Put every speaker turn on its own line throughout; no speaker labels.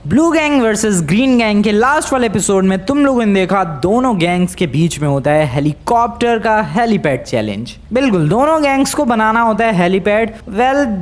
Blue gang versus green gang के last वाले episode में तुम लोगों ने देखा दोनों गैंग्स के बीच में होता है हेलीकॉप्टर का हेलीपैड चैलेंज। बिल्कुल दोनों गैंग्स को बनाना होता है हेलीपैड।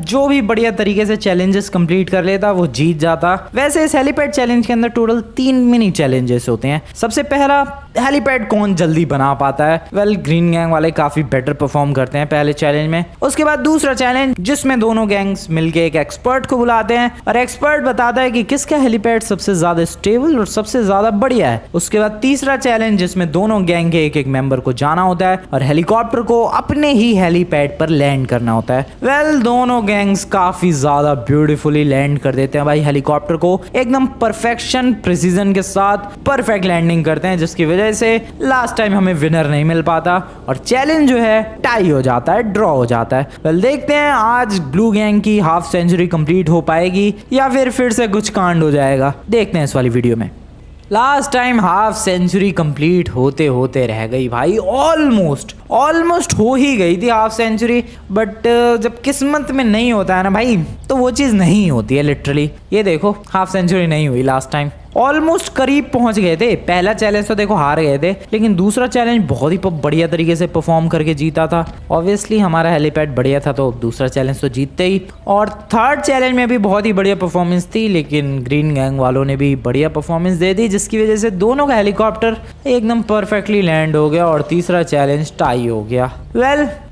जो भी बढ़िया तरीके से चैलेंजेस कंप्लीट कर लेता वो जीत जाता। वैसे इस हेलीपैड चैलेंज के अंदर टोटल 3 मिनी चैलेंजेस होते हैं। सबसे पहला हेलीपैड कौन जल्दी बना पाता है। ग्रीन गैंग वाले काफी बेटर परफॉर्म करते हैं पहले चैलेंज में। उसके बाद दूसरा चैलेंज जिसमें दोनों गैंग्स मिलके एक एक्सपर्ट को बुलाते हैं और एक्सपर्ट बताता है कि किसका हेलीपैड सबसे ज्यादा स्टेबल और सबसे ज्यादा बढ़िया है। उसके बाद तीसरा चैलेंज जिसमें दोनों गैंग के एक मेंबर को जाना होता है और हेलीकॉप्टर को अपने ही हेलीपैड पर लैंड करना होता है। दोनों गैंग्स काफी ज्यादा ब्यूटीफुली लैंड कर देते हैं भाई हेलीकॉप्टर को, एकदम परफेक्शन प्रिसीजन के साथ परफेक्ट लैंडिंग करते हैं, जिसकी वजह से लास्ट टाइम हमें विनर नहीं मिल पाता और चैलेंज जो है टाई हो जाता है, ड्रॉ हो जाता है। देखते हैं आज ब्लू गैंग की हाफ सेंचुरी कंप्लीट हो पाएगी या फिर से कुछ कांड हो जाएगा। देखते हैं इस वाली वीडियो में। Last time half century complete होते होते रह गई भाई, ऑलमोस्ट हो ही गई थी हाफ सेंचुरी, बट जब किस्मत में नहीं होता है ना भाई तो वो चीज़ नहीं होती है लिटरली। ये देखो हाफ सेंचुरी नहीं हुई लास्ट टाइम, ऑलमोस्ट करीब पहुंच गए थे। पहला चैलेंज तो देखो हार गए थे, लेकिन दूसरा चैलेंज बहुत ही बढ़िया तरीके से परफॉर्म करके जीता था। ऑब्वियसली हमारा हेलीपैड बढ़िया था तो दूसरा चैलेंज तो जीतते ही, और थर्ड चैलेंज में भी बहुत ही बढ़िया परफॉर्मेंस थी, लेकिन ग्रीन गैंग वालों ने भी बढ़िया परफॉर्मेंस दे दी, जिसकी वजह से दोनों का हेलीकॉप्टर एकदम परफेक्टली लैंड हो गया और तीसरा चैलेंज टाई हो गया।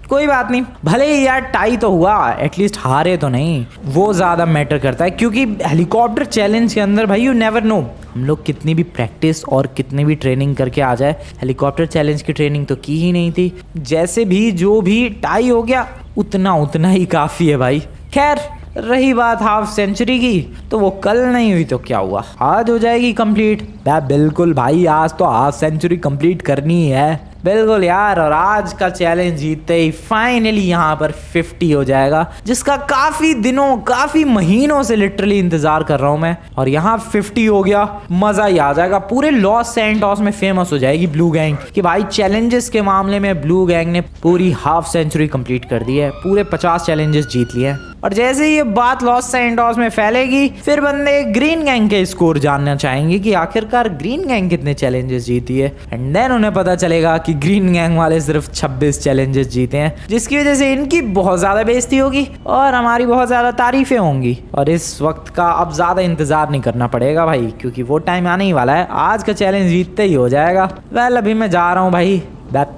कोई बात नहीं, भले ही यार टाई तो हुआ, एटलीस्ट हारे तो नहीं, वो ज़्यादा मैटर करता है। क्योंकि हेलीकॉप्टर चैलेंज के अंदर भाई यू नेवर नो, हम लोग कितनी भी प्रैक्टिस और कितनी भी ट्रेनिंग करके आ जाए, हेलीकॉप्टर चैलेंज की ट्रेनिंग तो की ही नहीं थी। जैसे भी जो भी टाई हो गया उतना ही काफ़ी है भाई। खैर रही बात हाफ सेंचुरी की, तो वो कल नहीं हुई तो क्या हुआ, आज हो जाएगी कंप्लीट। बिल्कुल भाई, आज तो हाफ सेंचुरी कंप्लीट करनी है बिल्कुल यार। और आज का चैलेंज जीतते ही फाइनली यहाँ पर 50 हो जाएगा, जिसका काफी दिनों काफी महीनों से लिटरली इंतजार कर रहा हूँ मैं, और यहाँ 50 हो गया, मजा ही आ जाएगा। पूरे लॉस सैंटोस में फेमस हो जाएगी ब्लू गैंग कि भाई चैलेंजेस के मामले में ब्लू गैंग ने पूरी हाफ सेंचुरी कंप्लीट कर दी है, पूरे 50 चैलेंजेस जीत लिए। और जैसे ये बात लॉस सैंटोस में फैलेगी फिर बंदे ग्रीन गैंग के स्कोर जानना चाहेंगे कि आखिरकार ग्रीन गैंग कितने चैलेंजेस जीती है, एंड देन उन्हें पता चलेगा कि ग्रीन गैंग वाले सिर्फ 26 चैलेंजेस जीते हैं, जिसकी वजह से इनकी बहुत ज्यादा बेइज्जती होगी और हमारी बहुत ज्यादा तारीफें होंगी। और इस वक्त का अब ज्यादा इंतजार नहीं करना पड़ेगा भाई, क्योंकि वो टाइम आने ही वाला है, आज का चैलेंज जीतते ही हो जाएगा। अभी मैं जा रहा हूँ भाई।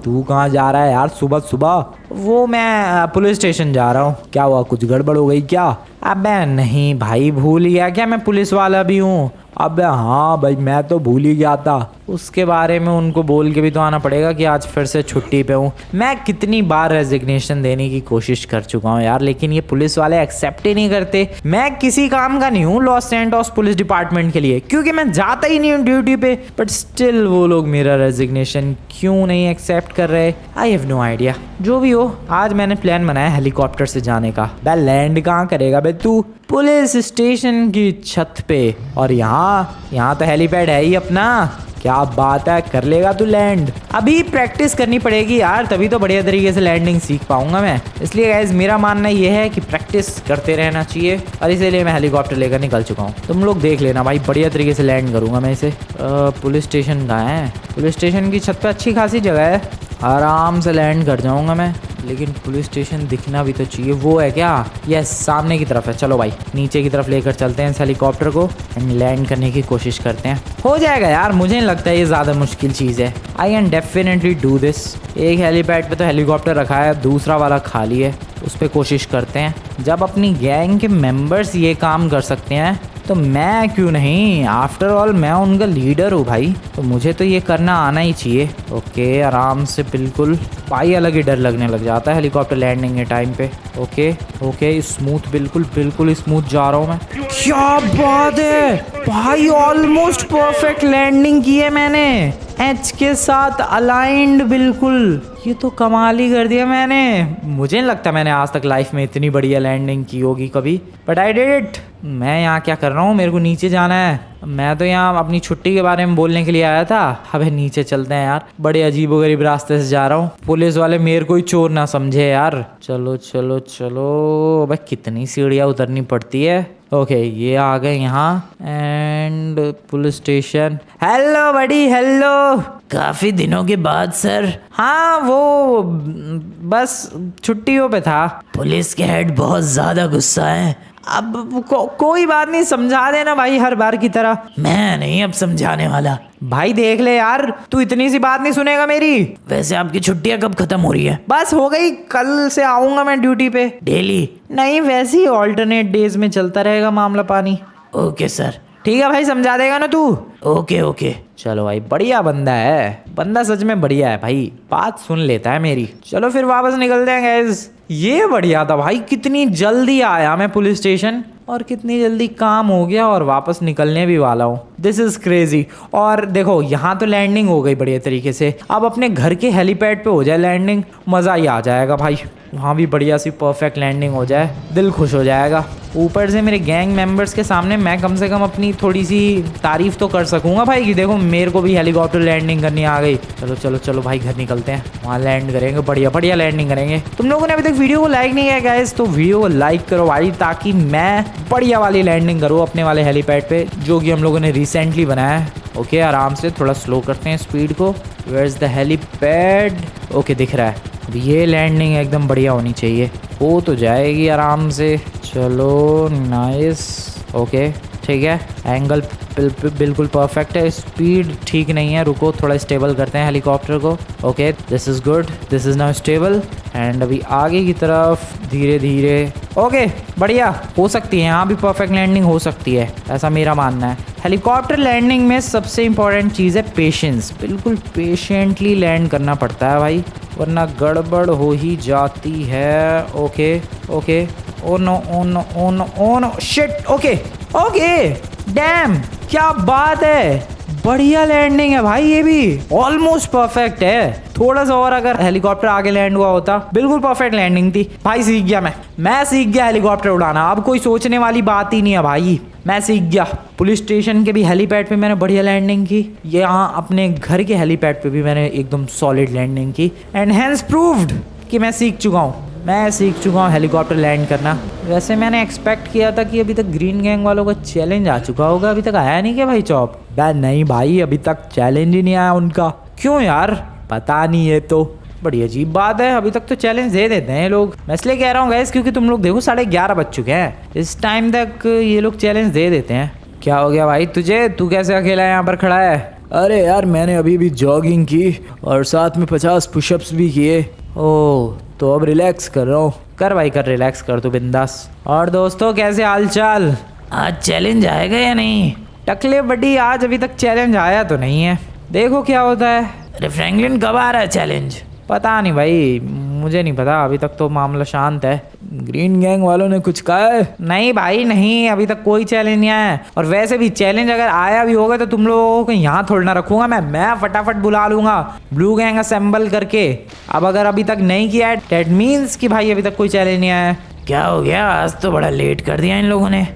तू कहाँ जा रहा है यार सुबह सुबह? वो मैं पुलिस स्टेशन जा रहा हूँ। क्या हुआ, कुछ गड़बड़ हो गई क्या? अबे नहीं भाई, भूल गया क्या मैं पुलिस वाला भी हूँ? अबे हाँ भाई, मैं तो भूल ही गया था। उसके बारे में उनको बोल के भी तो आना पड़ेगा कि आज फिर से छुट्टी पे हूँ। मैं कितनी बार रेजिग्नेशन देने की कोशिश कर चुका हूँ यार, लेकिन ये पुलिस वाले एक्सेप्ट ही नहीं करते। मैं किसी काम का नहीं हूँ लॉस सैंटोस पुलिस डिपार्टमेंट के लिए, क्योंकि मैं जाता ही नहीं हूँ ड्यूटी पे, बट स्टिल वो लोग मेरा रेजिग्नेशन क्यों नहीं एक्सेप्ट कर रहे, आई हैव नो आइडिया। जो भी हो, आज मैंने प्लान बनाया हेलीकॉप्टर से जाने का। लैंड कहाँ करेगा बे तू? पुलिस स्टेशन की छत पे, और यहाँ तो हेलीपैड है ही अपना। क्या बात है, कर लेगा तू लैंड? अभी प्रैक्टिस करनी पड़ेगी यार, तभी तो बढ़िया तरीके से लैंडिंग सीख पाऊंगा मैं। इसलिए गाइस मेरा मानना ये है कि प्रैक्टिस करते रहना चाहिए, और इसीलिए मैं हेलीकॉप्टर लेकर निकल चुका हूँ। तुम लोग देख लेना भाई, बढ़िया तरीके से लैंड करूंगा मैं इसे। पुलिस स्टेशन कहाँ है? पुलिस स्टेशन की छत पे अच्छी खासी जगह है, आराम से लैंड कर जाऊंगा मैं, लेकिन पुलिस स्टेशन दिखना भी तो चाहिए। वो है क्या? यस, सामने की तरफ है। चलो भाई नीचे की तरफ लेकर चलते हैं इस हेलीकॉप्टर को एंड लैंड करने की कोशिश करते हैं। हो जाएगा यार, मुझे नहीं लगता ये ज़्यादा मुश्किल चीज़ है। I can definitely do this. एक हेलीपैड पे तो हेलीकॉप्टर रखा है, दूसरा वाला खाली है, उस पर कोशिश करते हैं। जब अपनी गैंग के मेंबर्स ये काम कर सकते हैं तो मैं क्यों नहीं? आफ्टर ऑल मैं उनका लीडर हूँ भाई, तो मुझे तो ये करना आना ही चाहिए। ओके, आराम से बिल्कुल भाई, अलग ही डर लगने लग जाता है हेलीकॉप्टर लैंडिंग के टाइम पे। ओके, स्मूथ, बिल्कुल स्मूथ जा रहा हूँ मैं। क्या बात है भाई, ऑलमोस्ट परफेक्ट लैंडिंग की है मैंने, एच के साथ अलाइंड बिल्कुल। ये तो कमाल ही कर दिया मैंने। मुझे नहीं लगता मैंने आज तक लाइफ में इतनी बढ़िया लैंडिंग की होगी कभी, बट आई डिड इट। मैं यहाँ क्या कर रहा हूँ, मेरे को नीचे जाना है। मैं तो यहाँ अपनी छुट्टी के बारे में बोलने के लिए आया था। अबे नीचे चलते हैं यार, बड़े अजीबोगरीब रास्ते से जा रहा हूँ, पुलिस वाले मेरे को ही चोर ना समझे यार। चलो चलो चलो, अबे कितनी सीढ़ियाँ उतरनी पड़ती है। ओके ये आ गए यहाँ, एंड पुलिस स्टेशन। हेलो बड़ी, हेलो। काफी दिनों के बाद सर। हाँ वो बस छुट्टियों पे था। पुलिस के हेड बहुत ज्यादा गुस्सा है। अब कोई बात नहीं, समझा देना भाई हर बार की तरह। मैं नहीं अब समझाने वाला। भाई देख ले यार, तू इतनी सी बात नहीं सुनेगा मेरी। वैसे आपकी छुट्टियां कब खत्म हो रही है? बस हो गई, कल से आऊंगा मैं ड्यूटी पे। डेली नहीं, वैसे ही ऑल्टरनेट डेज में चलता रहेगा मामला पानी। Okay sir. ठीक है भाई, समझा देगा ना तू? Okay okay. चलो भाई, बढ़िया बंदा है, बंदा सच में बढ़िया है भाई, बात सुन लेता है मेरी। चलो फिर वापस निकलते हैं गाइस। ये बढ़िया था भाई, कितनी जल्दी आया मैं पुलिस स्टेशन और कितनी जल्दी काम हो गया और वापस निकलने भी वाला हूँ। This is crazy. और देखो यहाँ तो लैंडिंग हो गई बढ़िया तरीके से। अब अपने घर के हेलीपैड पे हो जाए लैंडिंग, मज़ा ही आ जाएगा भाई। वहाँ भी बढ़िया सी परफेक्ट लैंडिंग हो जाए, दिल खुश हो जाएगा। ऊपर से मेरे गैंग मेंबर्स के सामने मैं कम से कम अपनी थोड़ी सी तारीफ तो कर सकूंगा भाई कि देखो मेरे को भी हेलीकॉप्टर लैंडिंग करनी आ गई। चलो चलो चलो भाई, घर निकलते हैं, वहाँ लैंड करेंगे, बढ़िया बढ़िया लैंडिंग करेंगे। तुम लोगों ने अभी तक वीडियो को लाइक नहीं किया गाइस, तो वीडियो को लाइक करो भाई, ताकि मैं बढ़िया वाली लैंडिंग करूँ अपने वाले हेलीपैड पे, जो कि हम लोगों ने रिसेंटली बनाया है। ओके आराम से, थोड़ा स्लो करते हैं स्पीड को। Where is the helipad? Okay दिख रहा है। अब ये लैंडिंग एकदम बढ़िया होनी चाहिए, हो तो जाएगी आराम से। चलो नाइस, ओके ठीक है, एंगल बिल्कुल परफेक्ट है, स्पीड ठीक नहीं है, रुको थोड़ा स्टेबल करते हैं हेलीकॉप्टर को। Okay this is good, this is now stable, and अभी आगे की तरफ धीरे धीरे। ओके बढ़िया, हो सकती है यहाँ भी परफेक्ट लैंडिंग हो सकती है, ऐसा मेरा मानना है। हेलीकॉप्टर लैंडिंग में सबसे इंपॉर्टेंट चीज़ है पेशेंस, बिल्कुल पेशेंटली लैंड करना पड़ता है भाई, वरना गड़बड़ हो ही जाती है। Okay okay, oh no oh no oh no oh no, shit. Okay okay, damn, क्या बात है, बढ़िया लैंडिंग है भाई, ये भी ऑलमोस्ट परफेक्ट है। थोड़ा सा और अगर हेलीकॉप्टर आगे लैंड हुआ होता, बिल्कुल परफेक्ट लैंडिंग थी भाई। सीख गया मैं सीख गया हेलीकॉप्टर उड़ाना, अब कोई सोचने वाली बात ही नहीं है भाई, मैं सीख गया। पुलिस स्टेशन के भी हेलीपैड पे मैंने बढ़िया लैंडिंग की, यहाँ अपने घर के हेलीपैड पे भी मैंने एकदम सॉलिड लैंडिंग की, एंड हैंस प्रूव्ड कि मैं सीख चुका हूँ हेलीकॉप्टर लैंड करना। वैसे मैंने एक्सपेक्ट किया था कि अभी तक ग्रीन गैंग वालों का चैलेंज आ चुका होगा, अभी तक आया नहीं क्या भाई चॉप? नहीं भाई, अभी तक चैलेंज ही नहीं आया उनका। क्यों यार, पता नहीं, है तो बड़ी अजीब बात है, अभी तक तो चैलेंज दे देते हैं लोग। मैं इसलिए कह रहा हूँ गाइस, क्योंकि तुम लोग देखो 11:30 बज चुके हैं, इस टाइम तक ये लोग चैलेंज दे देते हैं। क्या हो गया भाई तुझे, तू कैसे अकेला यहाँ पर खड़ा है?
अरे यार मैंने अभी भी जॉगिंग की और साथ में 50 पुशअप्स भी किए।
ओह,
तो अब रिलैक्स कर रहा हूँ।
कर भाई कर, रिलैक्स कर तू बिंदास। और दोस्तों कैसे हालचाल? आज चैलेंज आएगा या नहीं? टकले बड़ी, आज अभी तक चैलेंज आया तो नहीं है, देखो क्या होता है। अरे फ्रैंकलिन कब आ रहा है चैलेंज? पता नहीं भाई, मुझे नहीं पता, अभी तक तो मामला शांत है।
ग्रीन गैंग वालों ने कुछ कहा है?
नहीं भाई नहीं, अभी तक कोई चैलेंज नहीं आया है। और वैसे भी चैलेंज अगर आया भी होगा तो तुम लोगों को यहाँ थोड़ा ना रखूंगा मैं फटाफट बुला लूंगा ब्लू गैंग असेंबल करके। अब अगर अभी तक नहीं किया है, डेट मीन्स कि भाई अभी तक कोई चैलेंज नहीं आया है। क्या हो गया, आज तो बड़ा लेट कर दिया इन लोगों ने।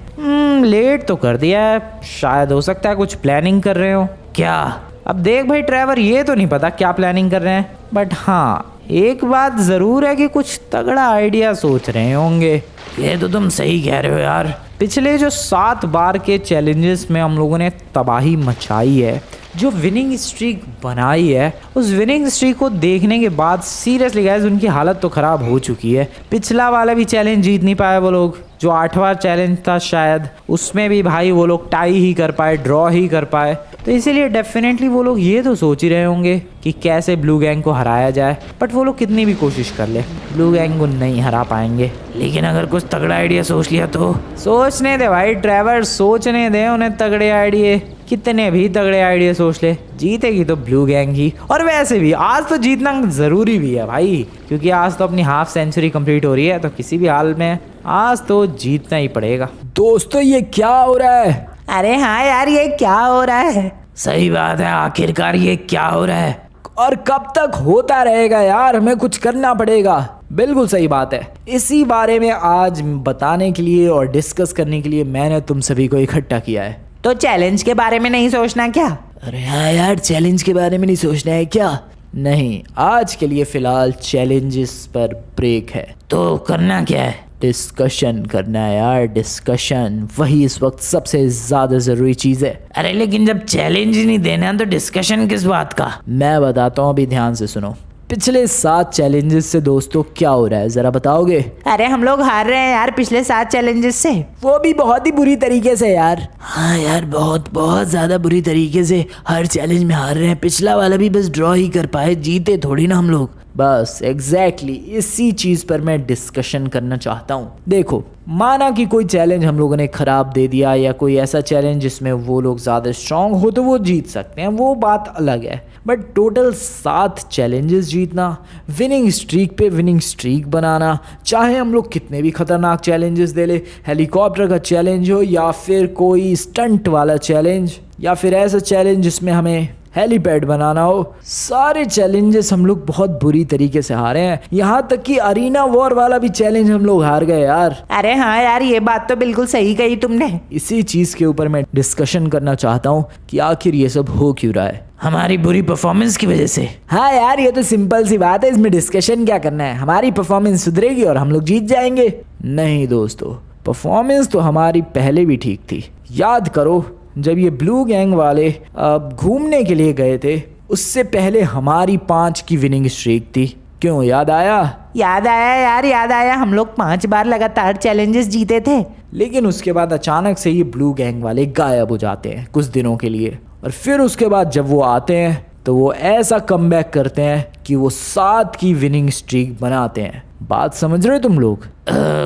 लेट तो कर दिया है, शायद हो सकता है कुछ प्लानिंग कर रहे हो। क्या? अब देख भाई ट्रेवर, ये तो नहीं पता क्या प्लानिंग कर रहे हैं, बट हाँ एक बात जरूर है कि कुछ तगड़ा आइडिया सोच रहे होंगे। ये तो तुम सही कह रहे हो यार, पिछले जो 7 बार के चैलेंजेस में हम लोगों ने तबाही मचाई है, जो विनिंग स्ट्रीक बनाई है, उस विनिंग स्ट्रीक को देखने के बाद सीरियसली गाइस उनकी हालत तो ख़राब हो चुकी है। पिछला वाला भी चैलेंज जीत नहीं पाए वो लोग, जो 8वां चैलेंज था शायद, उसमें भी भाई वो लोग टाई ही कर पाए, ड्रॉ ही कर पाए। तो इसीलिए डेफिनेटली वो लोग ये तो सोच ही रहे होंगे कि कैसे ब्लू गैंग को हराया जाए, बट वो लोग कितनी भी कोशिश कर ले ब्लू गैंग को नहीं हरा पाएंगे। लेकिन अगर कुछ तगड़ा आइडिया सोच लिया तो सोचने दे भाई ट्रेवर, सोचने दे उन्हें तगड़े आइडिया, कितने भी तगड़े आइडिया सोच ले, जीतेगी तो ब्लू गैंग ही। और वैसे भी आज तो जीतना ज़रूरी भी है भाई, क्योंकि आज तो अपनी हाफ सेंचुरी कंप्लीट हो रही है, तो किसी भी हाल में आज तो जीतना ही पड़ेगा।
दोस्तों ये क्या हो रहा है?
अरे हाँ यार, ये क्या हो रहा है?
सही बात है, आखिरकार ये क्या हो रहा है? और कब तक होता रहेगा यार, हमें कुछ करना पड़ेगा। बिल्कुल सही बात है। इसी बारे में आज बताने के लिए और डिस्कस करने के लिए मैंने तुम सभी को इकट्ठा किया है।
तो चैलेंज के बारे में नहीं सोचना क्या?
अरे हाँ यार, चैलेंज के बारे में नहीं सोचना है क्या? नहीं, आज के लिए फिलहाल चैलेंजेस पर ब्रेक है।
तो करना क्या है?
डिस्कशन करना है यार, डिस्कशन। वही इस वक्त सबसे ज्यादा जरूरी चीज है।
अरे लेकिन जब चैलेंज ही नहीं देना तो डिस्कशन किस बात का?
मैं बताता हूँ, अभी ध्यान से सुनो। पिछले 7 चैलेंजेस से दोस्तों क्या हो रहा है जरा बताओगे?
अरे हम लोग हार रहे हैं यार पिछले 7 चैलेंजेस से।
वो भी बहुत ही बुरी तरीके से यार। हाँ यार, बहुत बहुत ज्यादा बुरी तरीके से हर चैलेंज में हार रहे हैं। पिछला वाला भी बस ड्रॉ ही कर पाए, जीते थोड़ी ना हम लोग। बस एग्जैक्टली इसी चीज पर मैं डिस्कशन करना चाहता हूँ। देखो, माना कि कोई चैलेंज हम लोगों ने खराब दे दिया या कोई ऐसा चैलेंज जिसमें वो लोग ज्यादा स्ट्रांग हो तो वो जीत सकते हैं, वो बात अलग है। बट टोटल 7 चैलेंजेस जीतना, विनिंग स्ट्रीक पे विनिंग स्ट्रीक बनाना, चाहे हम लोग कितने भी खतरनाक चैलेंजेस दे ले, हेलीकॉप्टर का चैलेंज हो या फिर कोई स्टंट वाला चैलेंज या फिर ऐसा चैलेंज जिसमें हमें हेलीपैड बनाना हो, सारे चैलेंजेस हम लोग बहुत बुरी तरीके से हारे हैं। यहाँ तक कि अरीना वॉर वाला भी चैलेंज हम लोग हार गए यार।
अरे हाँ यार, ये बात तो बिल्कुल सही कही तुमने।
इसी चीज के ऊपर मैं डिस्कशन करना चाहता हूँ कि आखिर ये सब हो क्यों रहा है।
हमारी बुरी परफॉर्मेंस की वजह से।
हाँ यार, ये तो सिंपल सी बात है, इसमें डिस्कशन क्या करना है। हमारी परफॉर्मेंस सुधरेगी और हम लोग जीत जाएंगे। नहीं दोस्तों, परफॉर्मेंस तो हमारी पहले भी ठीक थी। याद करो, जब ये ब्लू गैंग वाले घूमने के लिए गए थे उससे पहले हमारी 5 की विनिंग स्ट्रीक थी। क्यों, याद आया?
याद आया यार, याद आया। हम लोग 5 बार लगातार चैलेंजेस जीते थे।
लेकिन उसके बाद अचानक से ये ब्लू गैंग वाले गायब हो जाते हैं कुछ दिनों के लिए, और फिर उसके बाद जब वो आते हैं तो वो ऐसा कमबैक करते हैं कि वो 7 की विनिंग स्ट्रीक बनाते हैं। बात समझ रहे हो तुम लोग?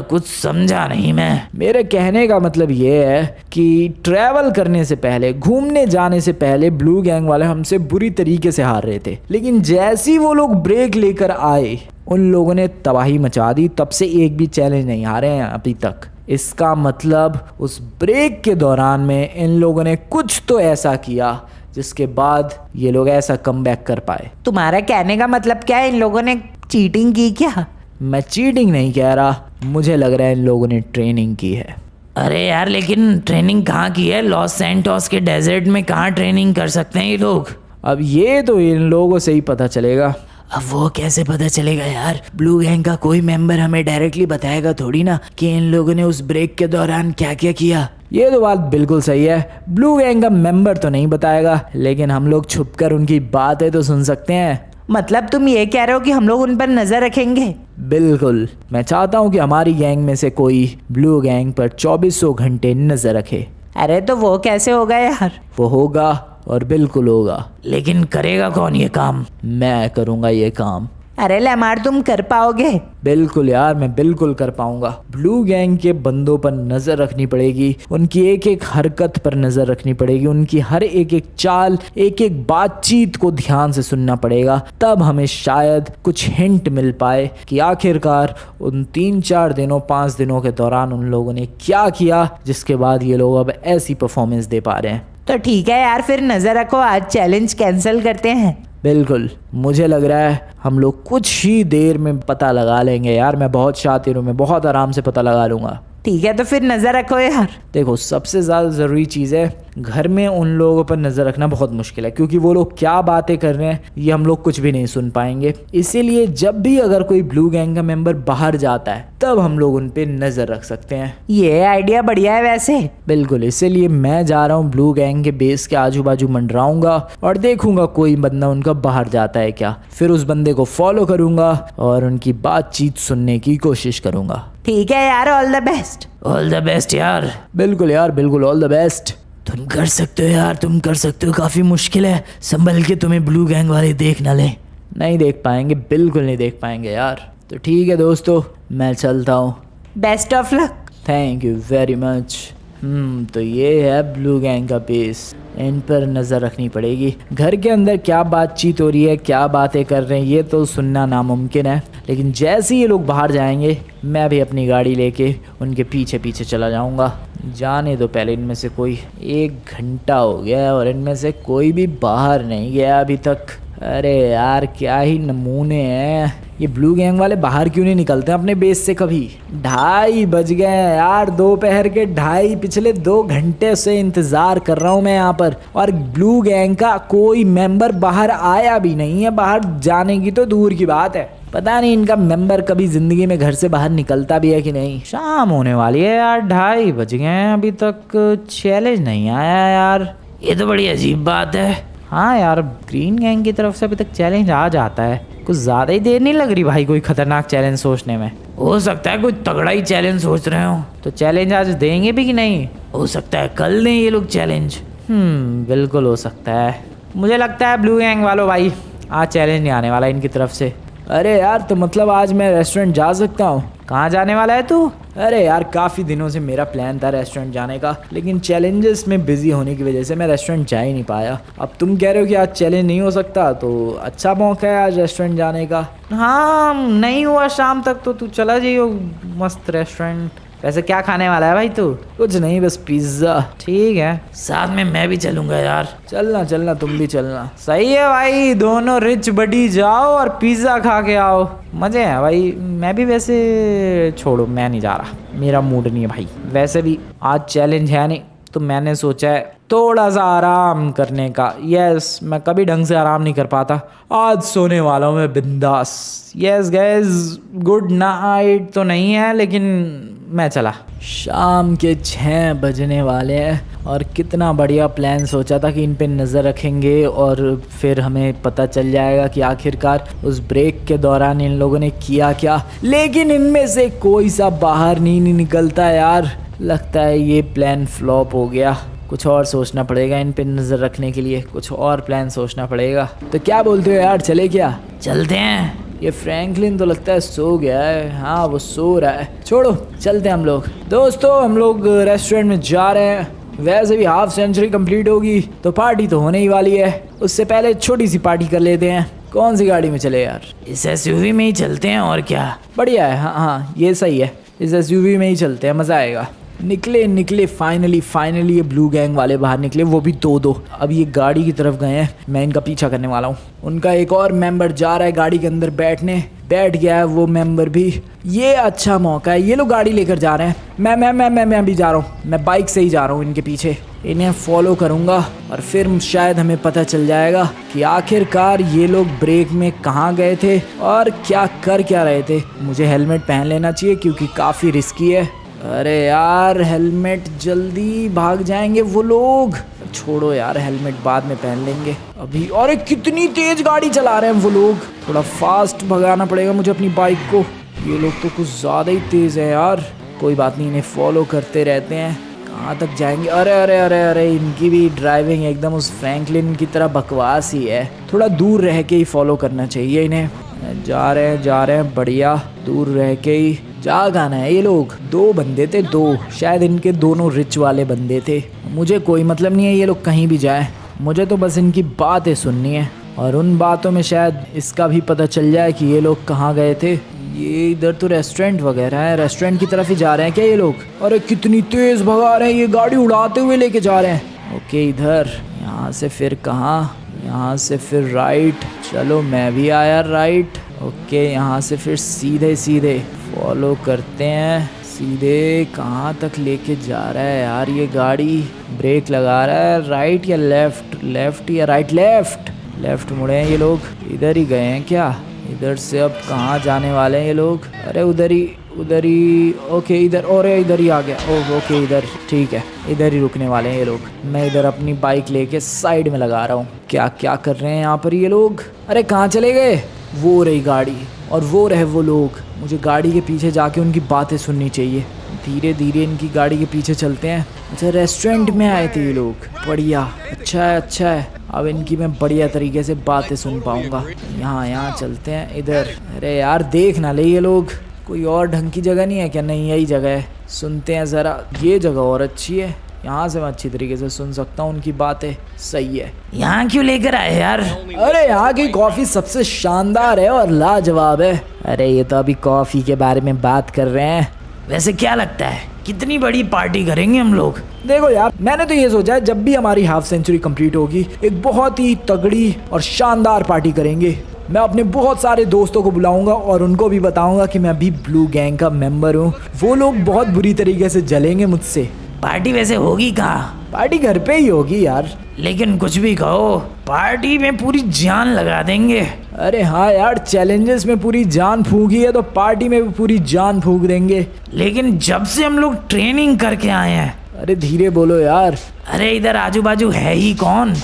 कुछ समझा नहीं मैं।
मेरे कहने का मतलब ये है कि ट्रैवल करने से पहले, घूमने जाने से पहले ब्लू गैंग वाले हमसे बुरी तरीके से हार रहे थे, लेकिन जैसे ही वो लोग ब्रेक लेकर आए उन लोगों ने तबाही मचा दी। तब से एक भी चैलेंज नहीं हारे हैं अभी तक। इसका मतलब उस ब्रेक के दौरान में इन लोगों ने कुछ तो ऐसा किया जिसके बाद ये लोग ऐसा कमबैक कर पाए।
तुम्हारा कहने का मतलब क्या है? इन लोगों ने चीटिंग की क्या?
मैं चीटिंग नहीं कह रहा, मुझे लग रहा है इन लोगों ने ट्रेनिंग की है।
अरे यार, लेकिन ट्रेनिंग कहाँ की है? लॉस सैंटोस के डेजर्ट में कहाँ ट्रेनिंग कर सकते हैं ये लोग?
अब ये तो इन लोगों से ही पता चलेगा।
अब वो कैसे पता चलेगा यार? ब्लू गैंग का कोई मेंबर हमें डायरेक्टली बताएगा थोड़ी ना कि इन लोगों ने उस ब्रेक के दौरान क्या क्या किया।
ये तो बात बिल्कुल सही है, ब्लू गैंग का मेंबर तो नहीं बताएगा, लेकिन हम लोग छुपकर उनकी बातें तो सुन सकते हैं।
मतलब तुम ये कह रहे हो कि हम लोग उन पर नजर रखेंगे?
बिल्कुल। मैं चाहता हूँ कि हमारी गैंग में से कोई ब्लू गैंग पर 2400 घंटे नजर रखे।
अरे तो वो कैसे होगा यार?
वो होगा और बिल्कुल होगा।
लेकिन करेगा कौन ये काम?
मैं करूँगा ये काम।
अरे लैमार, तुम कर पाओगे?
बिल्कुल यार, मैं बिल्कुल कर पाऊंगा। ब्लू गैंग के बंदों पर नजर रखनी पड़ेगी, उनकी एक एक हरकत पर नजर रखनी पड़ेगी, उनकी हर एक एक चाल, एक एक बातचीत को ध्यान से सुनना पड़ेगा। तब हमें शायद कुछ हिंट मिल पाए कि आखिरकार उन 3-4 दिनों 5 दिनों के दौरान उन लोगों ने क्या किया जिसके बाद ये लोग अब ऐसी परफॉर्मेंस दे पा रहे हैं।
तो ठीक है यार, फिर नजर रखो, आज चैलेंज कैंसिल करते हैं।
बिल्कुल, मुझे लग रहा है हम लोग कुछ ही देर में पता लगा लेंगे यार। मैं बहुत शातिर हूँ, मैं बहुत आराम से पता लगा लूँगा।
ठीक है, तो फिर नजर रखो यार।
देखो, सबसे ज़्यादा ज़रूरी चीज़ है, घर में उन लोगों पर नज़र रखना बहुत मुश्किल है क्योंकि वो लोग क्या बातें कर रहे हैं ये हम लोग कुछ भी नहीं सुन पाएंगे। इसीलिए जब भी अगर कोई ब्लू गैंग का मेंबर बाहर जाता है तब हम लोग उन पे नज़र रख सकते हैं।
ये आइडिया बढ़िया है वैसे।
बिल्कुल, इसीलिए मैं जा रहा हूँ ब्लू गैंग के बेस के आजू बाजू मंडराऊंगा और देखूंगा कोई बंदा उनका बाहर जाता है क्या। फिर उस बंदे को फॉलो करूंगा और उनकी बातचीत सुनने की कोशिश करूंगा।
ठीक है यार, all the best. All the best यार।
बिल्कुल यार, बिल्कुल, ऑल द बेस्ट।
तुम कर सकते हो यार, तुम कर सकते हो। काफी मुश्किल है, संभल के, तुम्हें ब्लू गैंग वाले देख ना ले।
नहीं देख पाएंगे, बिल्कुल नहीं देख पाएंगे यार। तो ठीक है दोस्तों, मैं चलता हूँ।
Best of luck.
Thank you very much. तो ये है ब्लू गैंग का बेस, इन पर नज़र रखनी पड़ेगी। घर के अंदर क्या बातचीत हो रही है, क्या बातें कर रहे हैं ये तो सुनना नामुमकिन है, लेकिन जैसे ही ये लोग बाहर जाएंगे मैं भी अपनी गाड़ी लेके उनके पीछे पीछे चला जाऊंगा। जाने दो पहले, इनमें से कोई 1 घंटा हो गया है और इनमें से कोई भी बाहर नहीं गया अभी तक। अरे यार क्या ही नमूने हैं। ये ब्लू गैंग वाले बाहर क्यों नहीं निकलते अपने बेस से कभी। 2:30 बज गए हैं यार, दोपहर के 2:30। पिछले 2 घंटे से इंतजार कर रहा हूँ मैं यहाँ पर, और ब्लू गैंग का कोई मेंबर बाहर आया भी नहीं है। बाहर जाने की तो दूर की बात है, पता नहीं इनका मेंबर कभी जिंदगी में घर से बाहर निकलता भी है कि नहीं।
शाम होने वाली है यार, 2:30 बज गए हैं, अभी तक चैलेंज नहीं आया यार।
ये तो बड़ी अजीब बात है।
हाँ यार, ग्रीन गैंग की तरफ से अभी तक चैलेंज आ जाता है। कुछ ज़्यादा ही देर नहीं लग रही भाई कोई खतरनाक चैलेंज सोचने में।
हो सकता है कोई तगड़ा ही चैलेंज सोच रहे हो।
तो चैलेंज आज देंगे भी कि नहीं?
हो सकता है कल दें ये लोग चैलेंज।
बिल्कुल हो सकता है। मुझे लगता है ब्लू गैंग वालों भाई, आज चैलेंज नहीं आने वाला इनकी तरफ से।
अरे यार तो मतलब आज मैं रेस्टोरेंट जा सकता हूँ?
कहाँ जाने वाला है तू?
अरे यार काफ़ी दिनों से मेरा प्लान था रेस्टोरेंट जाने का, लेकिन चैलेंजेस में बिजी होने की वजह से मैं रेस्टोरेंट जा ही नहीं पाया। अब तुम कह रहे हो कि आज चैलेंज नहीं हो सकता, तो अच्छा मौका है आज रेस्टोरेंट जाने का।
हाँ, नहीं हुआ शाम तक तो तू चला जाइयो मस्त रेस्टोरेंट। वैसे क्या खाने वाला है भाई तू?
कुछ नहीं, बस पिज्ज़ा।
ठीक है,
साथ में मैं भी चलूँगा यार। चलना चलना, तुम भी चलना।
सही है भाई, दोनों रिच बडी जाओ और पिज़्ज़ा खा के आओ, मज़े हैं भाई। मैं भी वैसे छोड़ो, मैं नहीं जा रहा, मेरा मूड नहीं है भाई। वैसे भी आज चैलेंज है नहीं, तो मैंने सोचा है थोड़ा सा आराम करने का। यस, मैं कभी ढंग से आराम नहीं कर पाता, आज सोने वाला हूँ मैं बिंदास। यस गाइस, गुड नाइट तो नहीं है, लेकिन मैं चला।
शाम के 6 बजने वाले हैं, और कितना बढ़िया प्लान सोचा था कि इन पे नज़र रखेंगे और फिर हमें पता चल जाएगा कि आखिरकार उस ब्रेक के दौरान इन लोगों ने किया क्या। लेकिन इनमें से कोई सा बाहर नहीं निकलता यार। लगता है ये प्लान फ्लॉप हो गया। कुछ और सोचना पड़ेगा इन पे नज़र रखने के लिए, कुछ और प्लान सोचना पड़ेगा। तो क्या बोलते हो यार, चले क्या? चलते हैं। ये फ्रैंकलिन तो लगता है सो गया है। हाँ वो सो रहा है, छोड़ो चलते हैं हम लोग। दोस्तों हम लोग रेस्टोरेंट में जा रहे हैं। वैसे भी हाफ सेंचुरी कंप्लीट होगी तो पार्टी तो होने ही वाली है, उससे पहले छोटी सी पार्टी कर लेते हैं। कौन सी गाड़ी में चले यार? इस एसयूवी में ही चलते हैं, और क्या। बढ़िया है, हाँ ये सही है, इस एसयूवी में ही चलते हैं, मज़ा आएगा। निकले फाइनली ये ब्लू गैंग वाले बाहर निकले, वो भी 2-2। अब ये गाड़ी की तरफ गए हैं, मैं इनका पीछा करने वाला हूँ। उनका एक और मेंबर जा रहा है गाड़ी के अंदर बैठने, बैठ गया है वो मेंबर भी। ये अच्छा मौका है, ये लोग गाड़ी लेकर जा रहे हैं। मैं भी जा रहा हूँ, मैं बाइक से ही जा रहा हूँ इनके पीछे। इन्हें फॉलो करूँगा और फिर शायद हमें पता चल जाएगा कि आखिरकार ये लोग ब्रेक में कहाँ गए थे और क्या रहे थे। मुझे हेलमेट पहन लेना चाहिए क्योंकि काफ़ी रिस्की है। अरे यार हेलमेट, जल्दी भाग जाएंगे वो लोग। छोड़ो यार, हेलमेट बाद में पहन लेंगे अभी। और कितनी तेज गाड़ी चला रहे हैं वो लोग, थोड़ा फास्ट भगाना पड़ेगा मुझे अपनी बाइक को। ये लोग तो कुछ ज़्यादा ही तेज़ है यार। कोई बात नहीं, इन्हें फॉलो करते रहते हैं। कहाँ तक जाएंगे? अरे इनकी भी ड्राइविंग एकदम उस फ्रैंकलिन की तरह बकवास ही है। थोड़ा दूर रह के ही फॉलो करना चाहिए इन्हें। जा रहे हैं बढ़िया, दूर रह के ही। जा गाना है ये लोग। 2 बंदे थे, 2, शायद इनके दोनों रिच वाले बंदे थे। मुझे कोई मतलब नहीं है ये लोग कहीं भी जाए, मुझे तो बस इनकी बातें सुननी है, और उन बातों में शायद इसका भी पता चल जाए कि ये लोग कहाँ गए थे। ये इधर तो रेस्टोरेंट वगैरह है, रेस्टोरेंट की तरफ ही जा रहे हैं क्या ये लोग? अरे कितनी तेज भगा रहे हैं, ये गाड़ी उड़ाते हुए लेके जा रहे हैं। ओके इधर, यहाँ से फिर कहाँ? यहाँ से फिर राइट। चलो मैं भी आया राइट। ओके यहाँ से फिर सीधे फॉलो करते हैं। सीधे कहाँ तक लेके जा रहा है यार ये गाड़ी? ब्रेक लगा रहा है, राइट या लेफ्ट या राइट? लेफ्ट मुड़े हैं ये लोग। इधर ही गए हैं क्या? इधर से अब कहाँ जाने वाले हैं ये लोग? अरे उधर ही। ओके इधर, और इधर ही आ गया। ओके इधर, ठीक है, इधर ही रुकने वाले हैं ये लोग। मैं इधर अपनी बाइक लेके साइड में लगा रहा हूँ। क्या कर रहे हैं यहाँ पर ये लोग? अरे कहाँ चले गए? वो रही गाड़ी और वो रहे वो लोग। मुझे गाड़ी के पीछे जाके उनकी बातें सुननी चाहिए। धीरे इनकी गाड़ी के पीछे चलते हैं। अच्छा रेस्टोरेंट में आए थे ये लोग, बढ़िया, अच्छा है। अब इनकी मैं बढ़िया तरीके से बातें सुन पाऊँगा। यहाँ चलते हैं इधर। अरे यार देख ना ले ये लोग, कोई और ढंग की जगह नहीं है क्या? नहीं यही जगह है। सुनते हैं ज़रा, ये जगह और अच्छी है, यहाँ से मैं अच्छी तरीके से सुन सकता हूँ उनकी बातें। सही है। यहाँ क्यों लेकर आए यार? अरे यहाँ की कॉफ़ी सबसे शानदार है और लाजवाब है। अरे ये तो अभी कॉफ़ी के बारे में बात कर रहे हैं। वैसे क्या लगता है कितनी बड़ी पार्टी करेंगे हम लोग? देखो यार, मैंने तो ये सोचा है जब भी हमारी हाफ सेंचुरी कंप्लीट होगी एक बहुत ही तगड़ी और शानदार पार्टी करेंगे। मैं अपने बहुत सारे दोस्तों को बुलाऊंगा और उनको भी बताऊंगा कि मैं अभी ब्लू गैंग का मेंबर हूँ। वो लोग बहुत बुरी तरीके से जलेंगे मुझसे।
पार्टी वैसे होगी कहाँ?
पार्टी घर पे ही होगी यार।
लेकिन कुछ भी कहो, पार्टी में पूरी जान लगा देंगे।
अरे हाँ यार, चैलेंजेस में पूरी जान फूंकी है तो पार्टी में भी पूरी जान फूंक देंगे।
लेकिन जब से हम लोग ट्रेनिंग करके आए हैं।
अरे धीरे बोलो यार।
अरे इधर आजू बाजू है ही कौन?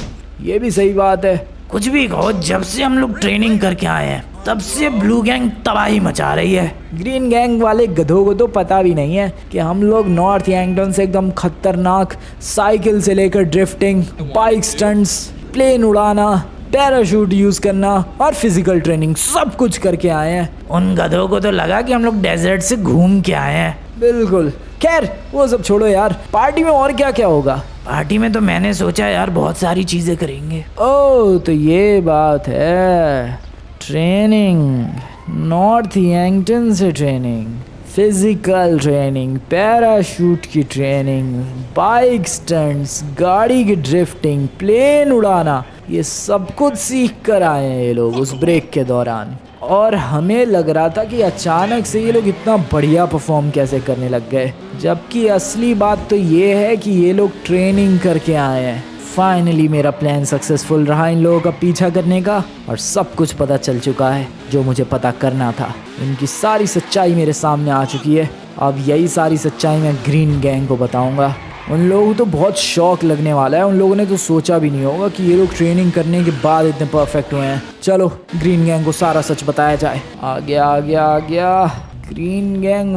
ये भी सही बात है।
कुछ भी कहो, जब से हम लोग ट्रेनिंग करके आए हैं तब से ब्लू गैंग तबाही मचा रही है।
ग्रीन गैंग वाले गधों को तो पता भी नहीं है कि हम लोग नॉर्थ यैंगटन से एकदम खतरनाक साइकिल से लेकर ड्रिफ्टिंग, बाइक स्टंट्स, प्लेन उड़ाना, पैराशूट यूज करना और फिजिकल ट्रेनिंग सब कुछ करके आए हैं।
उन गधों को तो लगा कि हम लोग डेजर्ट से घूम के आए हैं।
बिल्कुल। खैर वो सब छोड़ो यार, पार्टी में और क्या क्या होगा?
पार्टी में तो मैंने सोचा यार बहुत सारी चीजें करेंगे।
ओह तो ये बात है। ट्रेनिंग, नॉर्थ यैंगटन से ट्रेनिंग, फिजिकल ट्रेनिंग, पैराशूट की ट्रेनिंग, बाइक स्टंट्स, गाड़ी की ड्रिफ्टिंग, प्लेन उड़ाना, ये सब कुछ सीख कर आए हैं ये लोग उस ब्रेक के दौरान। और हमें लग रहा था कि अचानक से ये लोग इतना बढ़िया परफॉर्म कैसे करने लग गए, जबकि असली बात तो ये है कि ये लोग ट्रेनिंग करके आए हैं। फाइनली मेरा प्लान सक्सेसफुल रहा इन लोगों का पीछा करने का और सब कुछ पता चल चुका है जो मुझे पता करना था। इनकी सारी सच्चाई मेरे सामने आ चुकी है। अब यही सारी सच्चाई मैं ग्रीन गैंग को बताऊंगा। उन लोगों को तो बहुत शौक लगने वाला है। उन लोगों ने तो सोचा भी नहीं होगा कि ये लोग ट्रेनिंग करने के बाद इतने परफेक्ट हुए हैं। चलो ग्रीन गैंग को सारा सच बताया जाए। आ गया ग्रीन गैंग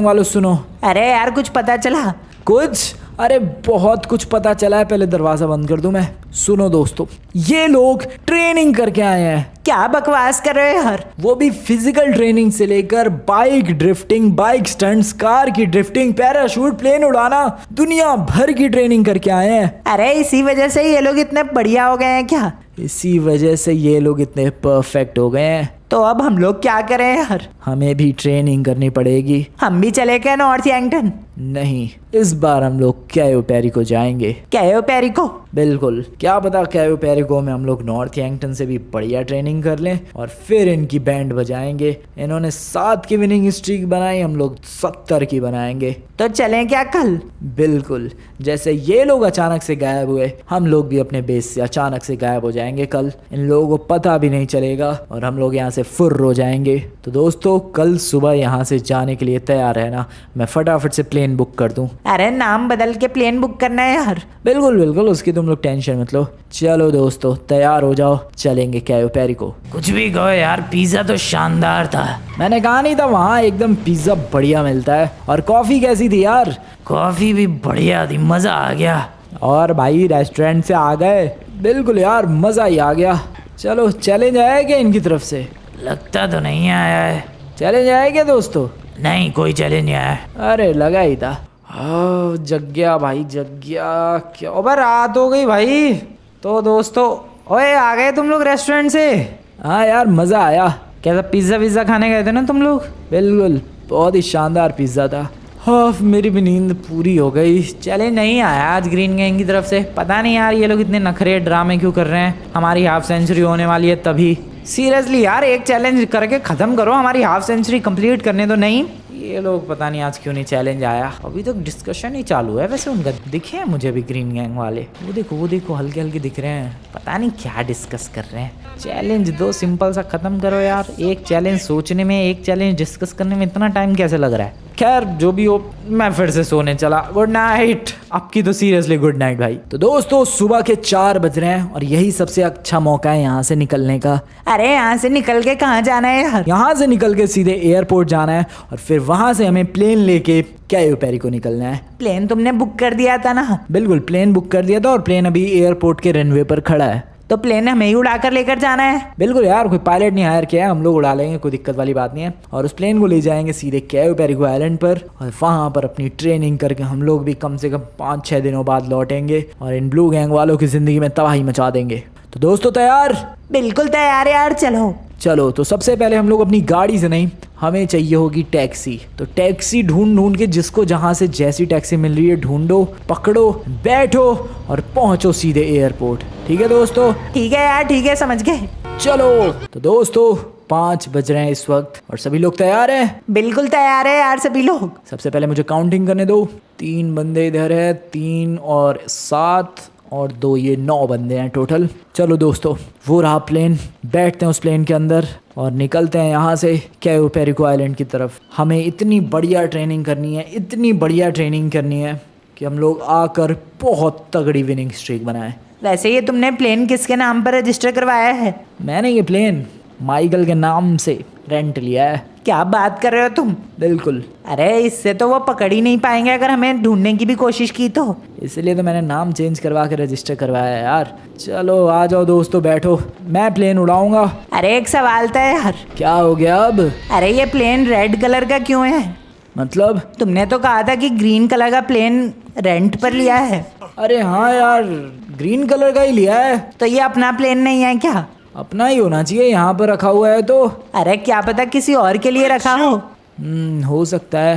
वालों सुनो।
अरे यार कुछ पता चला?
कुछ? अरे बहुत कुछ पता चला है। पहले दरवाजा बंद कर दूं मैं। सुनो दोस्तों, ये लोग ट्रेनिंग करके आए हैं।
क्या बकवास कर रहे हो यार?
वो भी फिजिकल ट्रेनिंग से लेकर bike drifting, bike stunts, car की ड्रिफ्टिंग, पैराशूट, प्लेन उड़ाना, दुनिया भर की ट्रेनिंग करके आए हैं।
अरे इसी वजह से ये लोग इतने बढ़िया हो गए हैं क्या?
इसी वजह से ये लोग इतने परफेक्ट हो गए हैं।
तो अब हम लोग क्या करें यार?
हमें भी ट्रेनिंग करनी पड़ेगी।
हम भी चले गए नॉर्थ यैंगटन?
नहीं, इस बार हम लोग कैयो पेरी को जाएंगे।
कैयो पेरी को?
बिल्कुल। क्या पता कैयो पेरी को में हम लोग नॉर्थ यैंगटन से भी बढ़िया ट्रेनिंग कर लें और फिर इनकी बैंड बजाएंगे। इन्होंने 7 की विनिंग स्ट्रीक बनाई, हम लोग 70 की बनाएंगे।
तो चलें क्या कल?
बिल्कुल। जैसे ये लोग अचानक से गायब हुए, हम लोग भी अपने बेस से अचानक से गायब हो जाएंगे कल। इन लोगों को पता भी नहीं चलेगा और हम लोग यहाँ से फुर्र हो जाएंगे। तो दोस्तों कल सुबह यहाँ से जाने के लिए तैयार रहना। मैं फटाफट से प्लेन बुक कर दूं।
अरे नाम बदल के प्लेन बुक करना है यार?
बिल्कुल बिल्कुल, उसकी तुम लोग टेंशन मत लो। चलो दोस्तों तैयार हो जाओ, चलेंगे कैयो पेरी को।
कुछ भी कहो यार, पिज्जा तो शानदार था।
मैंने कहा नहीं था वहाँ एकदम पिज्जा बढ़िया मिलता है। और कॉफी कैसी थी यार?
कॉफी भी बढ़िया थी, मजा आ गया।
और भाई रेस्टोरेंट से आ गए? बिल्कुल यार, मजा ही आ गया। चलो चैलेंज आया क्या इनकी तरफ से?
लगता तो नहीं आया है।
चैलेंज आया क्या दोस्तों?
नहीं, कोई चैलेंज नहीं आया।
अरे लगा ही था। जग गया भाई, जग गया। क्या
ओबे रात हो गई भाई। तो दोस्तों, ओए आ गए तुम लोग रेस्टोरेंट से?
हाँ यार मज़ा आया।
कैसा पिज्ज़ा विज़्ज़ा खाने गए थे ना तुम लोग?
बिल्कुल, बहुत ही शानदार पिज्ज़ा था। हाँ मेरी भी नींद पूरी हो गई।
चैलेंज नहीं आया आज ग्रीन गैंग की तरफ से। पता नहीं यार ये लोग इतने नखरे ड्रामे क्यों कर रहे हैं। हमारी हाफ सेंचुरी होने वाली है तभी। सीरियसली यार एक चैलेंज करके ख़त्म करो, हमारी हाफ सेंचुरी कंप्लीट करने तो। नहीं ये लोग पता नहीं आज क्यों नहीं चैलेंज आया। अभी तो डिस्कशन ही चालू है। वैसे उनका दिखे हैं मुझे भी ग्रीन गैंग वाले। वो देखो हल्के हल्के दिख रहे हैं। पता नहीं क्या डिस्कस कर रहे हैं। चैलेंज दो सिंपल सा ख़त्म करो यार। एक चैलेंज सोचने में, एक चैलेंज डिस्कस करने में इतना टाइम कैसे लग रहा है? खैर जो भी हो, मैं फिर से सोने चला। Good night. आपकी तो सीरियसली गुड नाइट भाई। तो दोस्तों सुबह के 4 बज रहे हैं और यही सबसे अच्छा मौका है यहाँ से निकलने का। अरे यहाँ से निकल के कहाँ जाना है यार?
यहाँ से निकल के सीधे एयरपोर्ट जाना है और फिर वहाँ से हमें प्लेन लेके कैयो पेरी को निकलना है।
प्लेन तुमने बुक कर दिया था ना?
बिल्कुल, प्लेन बुक कर दिया था और प्लेन अभी एयरपोर्ट के रनवे पर खड़ा है।
तो प्लेन हमें ही उड़ाकर लेकर जाना है?
बिल्कुल यार, कोई पायलट नहीं हायर किया है, हम लोग उड़ा लेंगे, कोई दिक्कत वाली बात नहीं है। और उस प्लेन को ले जाएंगे सीधे कैयो पेरी आइलैंड पर और वहाँ पर अपनी ट्रेनिंग करके हम लोग भी कम से कम 5-6 दिनों बाद लौटेंगे और इन ब्लू गैंग वालों की जिंदगी में तबाही मचा देंगे। तो दोस्तों तैयार?
बिल्कुल तैयार यार। चलो
तो सबसे पहले हम लोग अपनी गाड़ी से नहीं, हमें चाहिए होगी टैक्सी। तो टैक्सी ढूंढ ढूंढ के जिसको जहाँ से जैसी टैक्सी मिल रही है ढूंढो, पकड़ो, बैठो और पहुंचो सीधे एयरपोर्ट। ठीक है दोस्तों?
ठीक है यार, ठीक है, समझ गए।
चलो तो दोस्तों 5 बज रहे हैं इस वक्त और सभी लोग तैयार हैं?
बिल्कुल तैयार है यार सभी लोग।
सबसे पहले मुझे काउंटिंग करने दो। 3 बंदे इधर है, 3 और 7 और 2 ये 9 बंदे हैं टोटल। चलो दोस्तों वो रहा प्लेन, बैठते हैं उस प्लेन के अंदर और निकलते हैं यहाँ से कैयो पेरिको आइलैंड की तरफ। हमें इतनी बढ़िया ट्रेनिंग करनी है, इतनी बढ़िया ट्रेनिंग करनी है कि हम लोग आकर बहुत तगड़ी विनिंग स्ट्रीक बनाएं।
वैसे ये तुमने प्लेन किसके नाम पर रजिस्टर करवाया है?
मैंने ये प्लेन माइकल के नाम से रेंट लिया है।
क्या बात कर रहे हो तुम?
बिल्कुल।
अरे इससे तो वो पकड़ ही नहीं पाएंगे अगर हमें ढूंढने की भी कोशिश की तो।
इसलिए तो मैंने नाम चेंज करवा के रजिस्टर करवाया है यार। चलो आ जाओ दोस्तों, बैठो, मैं प्लेन उड़ाऊंगा।
अरे एक सवाल था यार।
क्या हो गया अब?
अरे ये प्लेन रेड कलर का क्यों है?
मतलब?
तुमने तो कहा था कि ग्रीन कलर का प्लेन रेंट पर लिया है।
अरे हाँ यार, ग्रीन कलर का ही लिया है।
तो ये अपना प्लेन नहीं है क्या?
अपना ही होना चाहिए, यहाँ पर रखा हुआ है तो।
अरे क्या पता किसी और के लिए रखा हो।
हो सकता है।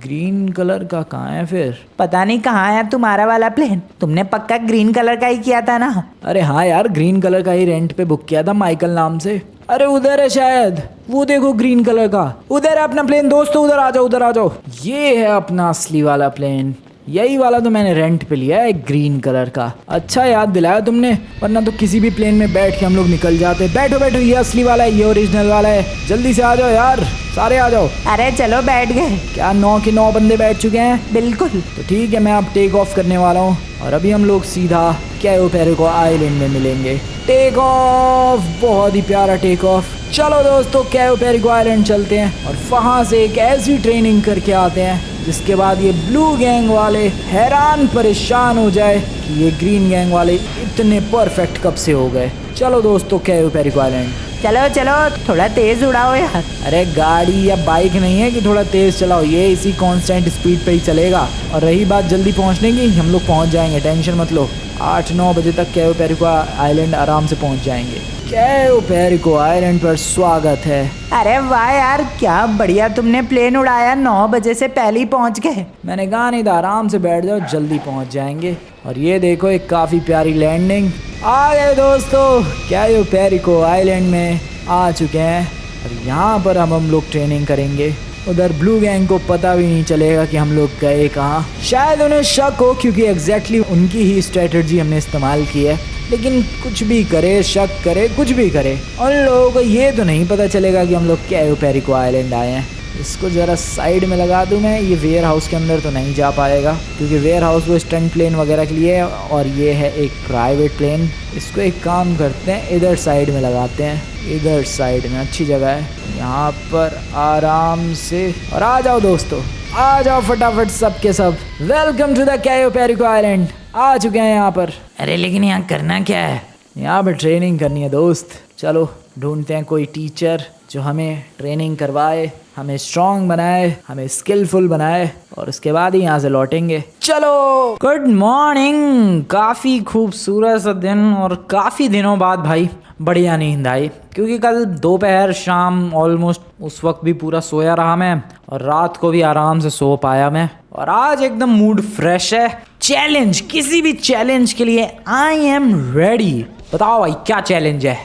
ग्रीन कलर का कहाँ है फिर?
पता नहीं कहाँ है तुम्हारा वाला प्लेन। तुमने पक्का ग्रीन कलर का ही किया था ना?
अरे हाँ यार, ग्रीन कलर का ही रेंट पे बुक किया था माइकल नाम से। अरे उधर है शायद, वो देखो ग्रीन कलर का, उधर है अपना प्लेन। दोस्तों उधर आ जाओ, उधर आ जाओ। ये है अपना असली वाला प्लेन, यही वाला तो मैंने रेंट पे लिया है, ग्रीन कलर का। अच्छा याद दिलाया तुमने, वरना तो किसी भी प्लेन में बैठ के हम लोग निकल जाते। बैठो बैठो, ये असली वाला है, ये ओरिजिनल वाला है। जल्दी से आ जाओ यार, सारे आ जाओ।
अरे चलो बैठ गए।
क्या 9 के 9 बंदे बैठ चुके हैं?
बिल्कुल।
तो ठीक है, मैं अब टेक ऑफ करने वाला हूँ और अभी हम लोग सीधा कैयो पेरिको आइलैंड में मिलेंगे। टेक ऑफ, बहुत ही प्यारा टेक ऑफ। चलो दोस्तों कैयो पेरिको आइलैंड चलते हैं और वहाँ से एक ऐसी ट्रेनिंग करके आते हैं जिसके बाद ये ब्लू गैंग वाले हैरान परेशान हो जाए कि ये ग्रीन गैंग वाले इतने परफेक्ट कब से हो गए। चलो दोस्तों कैयो पेरिको आइलैंड।
चलो चलो, थोड़ा तेज उड़ाओ यार।
अरे गाड़ी या बाइक नहीं है कि थोड़ा तेज चलाओ, ये इसी कांस्टेंट स्पीड पे ही चलेगा। और रही बात जल्दी पहुंचने की, हम लोग पहुंच जाएंगे, टेंशन मत लो। 8-9 बजे तक कैयो पेरिको आइलैंड आराम से पहुंच जाएंगे। कैयो पेरिको आइलैंड पर स्वागत है।
अरे वाह यार, क्या बढ़िया तुमने प्लेन उड़ाया, 9 बजे से पहले ही पहुंच गए।
मैंने कहा नहीं था, आराम से बैठ जाओ, जल्दी पहुंच जाएंगे। और ये देखो एक काफ़ी प्यारी लैंडिंग। आ गए दोस्तों, कैयो पेरिको आइलैंड में आ चुके हैं और यहाँ पर हम लोग ट्रेनिंग करेंगे। उधर ब्लू गैंग को पता भी नहीं चलेगा कि हम लोग गए कहाँ। शायद उन्हें शक हो क्योंकि एग्जैक्टली उनकी ही स्ट्रेटजी हमने इस्तेमाल की है। लेकिन कुछ भी करे, शक करे, कुछ भी करे, उन लोगों को ये तो नहीं पता चलेगा कि हम लोग कैयो पेरिको आइलैंड आए हैं। इसको ज़रा साइड में लगा दूं मैं, ये वेयर हाउस के अंदर तो नहीं जा पाएगा क्योंकि वेयर हाउस वो स्टंट प्लेन वगैरह के लिए है और ये है एक प्राइवेट प्लेन। इसको एक काम करते हैं, इधर साइड में लगाते हैं, इधर साइड में अच्छी जगह है, यहाँ पर आराम से। और आ जाओ दोस्तों, आ जाओ फटाफट सब के सब। Welcome to the Cayo Perico island. आ चुके हैं यहाँ पर।
अरे लेकिन यहाँ करना क्या है?
यहाँ पर ट्रेनिंग करनी है दोस्त। चलो ढूंढते हैं कोई टीचर जो हमें ट्रेनिंग करवाए, हमें स्ट्रांग बनाए, हमें स्किलफुल बनाए और उसके बाद ही यहाँ से लौटेंगे। चलो।
Good morning. काफ़ी खूबसूरत सा दिन और काफ़ी दिनों बाद भाई बढ़िया नींद आई क्योंकि कल दोपहर शाम ऑलमोस्ट उस वक्त भी पूरा सोया रहा मैं और रात को भी आराम से सो पाया मैं। और आज एकदम मूड फ्रेश है। चैलेंज, किसी भी चैलेंज के लिए आई एम रेडी। बताओ भाई क्या चैलेंज है?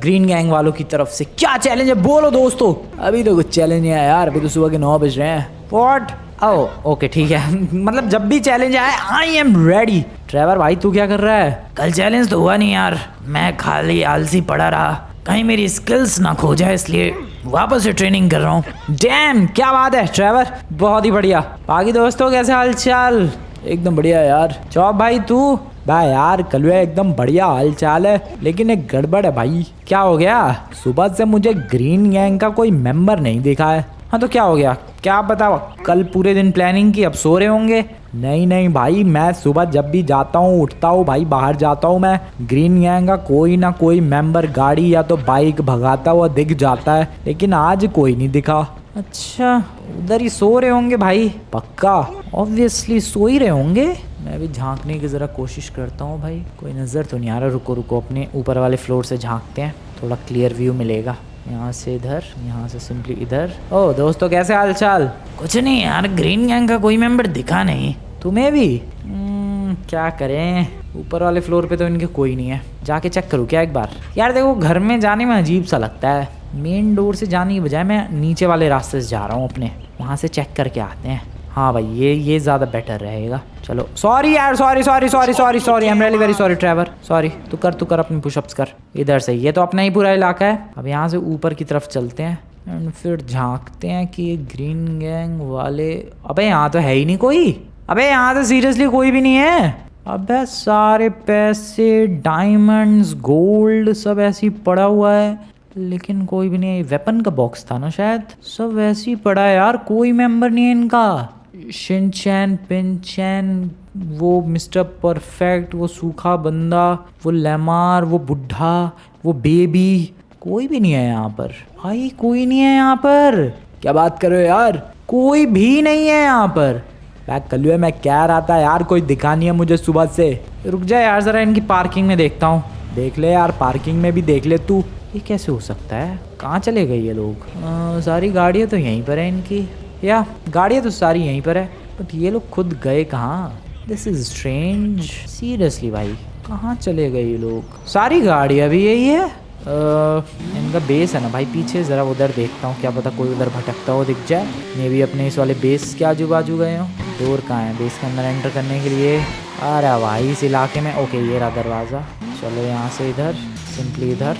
ग्रीन गैंग वालों की तरफ से क्या चैलेंज है, बोलो दोस्तों। अभी तो कुछ चैलेंज नहीं है यार, अभी तो सुबह के 9 बज रहे हैं।
व्हाट? ओके ठीक है। मतलब जब भी चैलेंज आए आई एम रेडी। ट्रेवर भाई तू क्या कर रहा है?
कल चैलेंज तो हुआ नहीं यार, मैं खाली आलसी पड़ा रहा, कहीं मेरी स्किल्स ना खो जाए इसलिए वापस से ट्रेनिंग कर रहा हूँ।
डैम, क्या बात है ट्रेवर, बहुत ही बढ़िया। बाकी दोस्तों कैसे हाल चाल?
एकदम बढ़िया यार।
चौप भाई तू? भाई यार कलवे एकदम बढ़िया हाल चाल है, लेकिन एक गड़बड़ है भाई। क्या हो गया? सुबह से मुझे ग्रीन गैंग का कोई मेंबर नहीं दिखा है। हाँ तो क्या हो गया? क्या पता कल पूरे दिन प्लानिंग की, अब सो रहे होंगे। नहीं भाई, मैं सुबह जब भी जाता हूँ उठता हूँ भाई, बाहर जाता हूँ मैं, ग्रीन गैंग का कोई ना कोई मेंबर गाड़ी या तो बाइक भगाता हुआ दिख जाता है, लेकिन आज कोई नहीं दिखा। अच्छा, उधर ही सो रहे होंगे भाई।
पक्का?
ऑब्वियसली सो ही रहे होंगे।
मैं भी झांकने की ज़रा कोशिश करता हूँ भाई, कोई नज़र तो नहीं आ रहा। रुको अपने ऊपर वाले फ्लोर से झांकते हैं, थोड़ा क्लियर व्यू मिलेगा।
यहाँ से इधर, यहाँ से सिंपली इधर। ओ दोस्तों, कैसे हाल चाल?
कुछ नहीं यार, ग्रीन गैंग का कोई मेंबर दिखा नहीं।
तुम्हें भी? क्या करें, ऊपर वाले फ्लोर पे तो इनके कोई नहीं है। जाके चेक करूँ क्या एक बार? यार देखो, घर में जाने में अजीब सा लगता है। मेन डोर से जाने की बजाय मैं नीचे वाले रास्ते से जा रहा हूँ अपने, वहाँ से चेक करके आते हैं। हाँ भाई, ये ज़्यादा बेटर रहेगा। चलो, सॉरी यार, sorry I am really very sorry Trevor, sorry. तू कर अपनी पुशअप्स कर इधर से। ये तो अपना ही पूरा इलाका है। अब यहाँ से ऊपर की तरफ चलते हैं एंड फिर झांकते हैं कि ये ग्रीन गैंग वाले। अबे यहाँ तो है ही नहीं कोई। अबे यहाँ तो सीरियसली कोई भी नहीं है। अबे सारे पैसे, डायमंड्स, गोल्ड सब ऐसे ही पड़ा हुआ है, लेकिन कोई भी नहीं है। वेपन का बॉक्स था ना शायद, सब वैसे ही पड़ा है यार, कोई मेंबर नहीं है इनका। शिनचैन, पिनचैन, वो मिस्टर परफेक्ट, वो सूखा बंदा, वो लेमार, वो बुढ़ा, वो बेबी, कोई भी नहीं है यहाँ पर भाई, कोई नहीं है यहाँ पर।
क्या बात कर रहे हो यार?
कोई भी नहीं है यहाँ पर। बैक कर लिया, मैं कह रहा था यार, कोई दिखा नहीं है मुझे सुबह से। रुक जा यार, ज़रा इनकी पार्किंग में देखता हूँ। देख ले यार, पार्किंग में भी देख ले तू। ये कैसे हो सकता है? कहाँ चले गए ये लोग? सारी गाड़ियाँ तो यहीं पर है इनकी, या गाड़ियाँ तो सारी यहीं पर है, बट ये लोग खुद गए कहाँ? दिस इज स्ट्रेंज सीरियसली भाई, कहाँ चले गए ये लोग? सारी गाड़ियाँ भी यही है। इनका बेस है ना भाई पीछे, ज़रा उधर देखता हूँ, क्या पता कोई उधर भटकता हो दिख जाए। मे भी अपने इस वाले बेस के आजू बाजू गए हो। डोर कहाँ है बेस के अंदर एंटर करने के लिए? अरे भाई इस इलाके में। ओके, ये रहा दरवाज़ा। चलो यहाँ से इधर, सिंपली इधर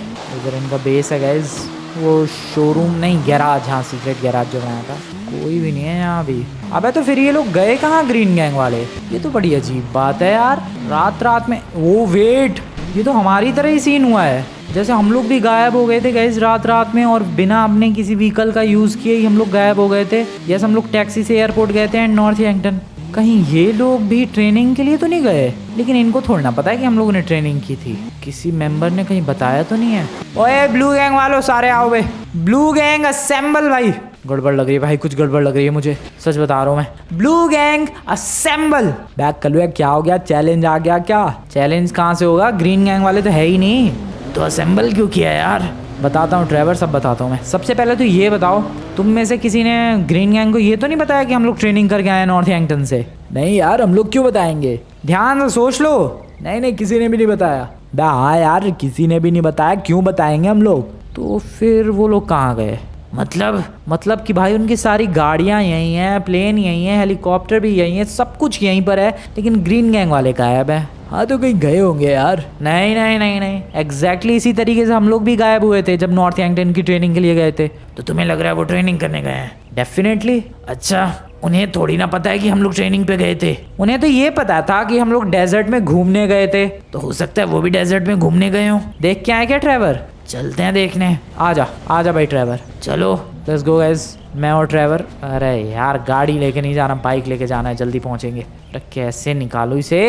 इनका बेस है गाइज। वो शोरूम नहीं, गैराज, हाँ सीक्रेट गैराज जो बनाया था। कोई भी नहीं है यहाँ भी। अबे तो फिर ये लोग गए कहाँ ग्रीन गैंग वाले? ये तो बड़ी अजीब बात है यार, रात में। वो वेट, ये तो हमारी तरह ही सीन हुआ है, जैसे हम लोग भी गायब हो गए थे गाइस रात में, और बिना अपने किसी व्हीकल का यूज़ किए ही हम लोग गायब हो गए थे। जैसे हम लोग टैक्सी से एयरपोर्ट गए थे एंड नॉर्थ हैम्पटन। कहीं ये लोग भी ट्रेनिंग के लिए तो नहीं गए? लेकिन इनको थोड़ा ना पता है कि हम लोगों ने ट्रेनिंग की थी। किसी मेंबर ने कहीं बताया तो नहीं है? ओए ब्लू गैंग वालों, सारे आओ बे। Blue gang assemble. भाई गड़बड़ लग रही है भाई, कुछ गड़बड़ लग रही है मुझे, सच बता रहा हूँ मैं। Blue gang assemble. बैक कर लो, क्या हो गया? चैलेंज आ गया क्या? चैलेंज कहाँ से होगा? ग्रीन गैंग वाले तो है ही नहीं,
तो असेंबल क्यों किया यार?
बताता हूँ ट्रैवर, सब बताता हूँ मैं। सबसे पहले तो ये बताओ, तुम में से किसी ने ग्रीन गैंग को ये तो नहीं बताया कि हम लोग ट्रेनिंग करके आए नॉर्थ हैम्पटन से?
नहीं यार, हम लोग क्यों बताएंगे?
ध्यान से सोच लो।
नहीं, किसी ने भी नहीं बताया।
हाँ यार, किसी ने भी नहीं बताया, क्यों बताएंगे हम लोग? तो फिर वो लोग कहाँ गए? मतलब कि भाई उनकी सारी गाड़ियाँ यहीं हैं, प्लेन यहीं है, हेलीकॉप्टर भी यहीं है, सब कुछ यहीं पर है, लेकिन ग्रीन गैंग वाले गायब है।
हाँ तो कहीं गए होंगे यार।
नहीं, एग्जैक्टली इसी तरीके से हम लोग भी गायब हुए थे जब नॉर्थ हैम्पटन की ट्रेनिंग के लिए गए थे।
तो तुम्हें लग रहा है वो ट्रेनिंग करने गए हैं?
डेफिनेटली।
अच्छा, उन्हें थोड़ी ना पता है कि हम लोग ट्रेनिंग पे गए थे।
उन्हें तो ये पता था कि हम लोग डेजर्ट में घूमने गए थे।
तो हो सकता है वो भी डेजर्ट में घूमने गए हों।
देख के आए क्या ट्रैवर?
चलते हैं देखने।
आजा भाई ट्रैवर,
चलो
लेट्स गो गाइस। मैं और ट्रैवर। अरे यार, गाड़ी लेके नहीं जाना, बाइक लेके जाना है, जल्दी पहुंचेंगे। अरे कैसे निकालो इसे?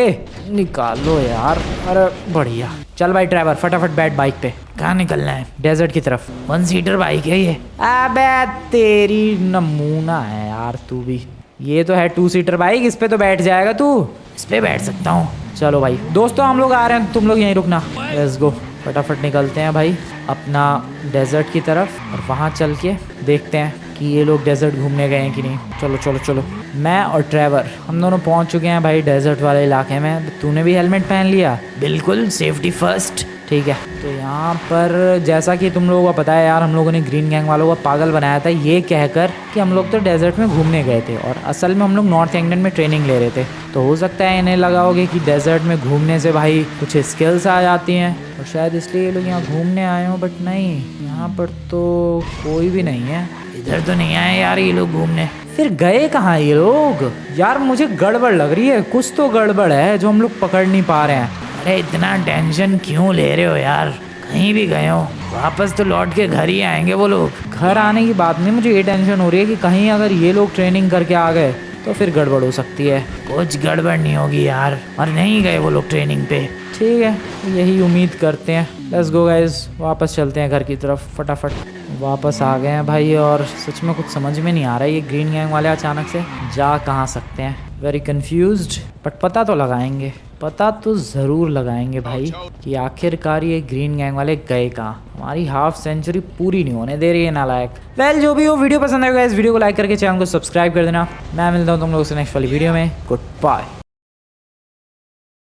निकालो यार। अरे बढ़िया। चल भाई ट्रैवर, फटाफट बैठ बाइक पे।
कहाँ निकलना है?
डेजर्ट की तरफ।
1 सीटर बाइक है ये।
अबे तेरी नमूना है यार तू भी। ये तो है 2 सीटर बाइक, इस पे तो बैठ जाएगा तू।
इस पे बैठ सकता हूँ।
चलो भाई दोस्तों, हम लोग आ रहे हैं, तुम लोग यहीं रुकना। लेट्स गो, फटाफट निकलते हैं भाई अपना डेजर्ट की तरफ, और वहाँ चल के देखते हैं कि ये लोग डेजर्ट घूमने गए हैं कि नहीं। चलो। मैं और ट्रैवर हम दोनों पहुँच चुके हैं भाई डेजर्ट वाले इलाके में। तूने भी हेलमेट पहन लिया?
बिल्कुल, सेफ्टी फर्स्ट।
ठीक है। तो यहाँ पर जैसा कि तुम लोगों को पता है यार, हम लोगों ने ग्रीन गैंग वालों को पागल बनाया था ये कहकर कि हम लोग तो डेजर्ट में घूमने गए थे, और असल में हम लोग नॉर्थ हैम्पटन में ट्रेनिंग ले रहे थे। तो हो सकता है इन्हें लगा होगा कि डेजर्ट में घूमने से भाई कुछ स्किल्स आ जाती हैं, और शायद इसलिए ये लोग यहाँ घूमने आए हों। बट नहीं, यहाँ पर तो कोई भी नहीं है।
इधर तो नहीं आए यार ये लोग घूमने।
फिर गए कहाँ ये लोग? यार मुझे गड़बड़ लग रही है, कुछ तो गड़बड़ है जो हम लोग पकड़ नहीं पा रहे हैं।
अरे इतना टेंशन क्यों ले रहे हो यार? कहीं भी गए हो, वापस तो लौट के घर ही आएंगे वो लोग।
घर आने की बात नहीं, मुझे ये टेंशन हो रही है कि कहीं अगर ये लोग ट्रेनिंग करके आ गए तो फिर गड़बड़ हो सकती है।
कुछ गड़बड़ नहीं होगी यार, और नहीं गए वो लोग ट्रेनिंग पे।
ठीक है, यही उम्मीद करते हैं। लेट्स गो गाइस, वापस चलते हैं घर की तरफ फटाफट। वापस आ गए हैं भाई, और सच में कुछ समझ में नहीं आ रहा है, ये ग्रीन गैंग वाले अचानक से जा कहाँ सकते हैं। वेरी कंफ्यूज्ड, बट पता तो लगाएंगे। पता तो ज़रूर लगाएंगे भाई कि आखिरकार ये ग्रीन गैंग वाले गए कहाँ। हमारी हाफ सेंचुरी पूरी नहीं होने दे रही है नालायक। वेल जो भी हो, वीडियो पसंद आएगा इस वीडियो को लाइक करके चैनल को सब्सक्राइब कर देना। मैं मिलता हूँ तुम लोगों से नेक्स्ट वाली वीडियो में। Good bye.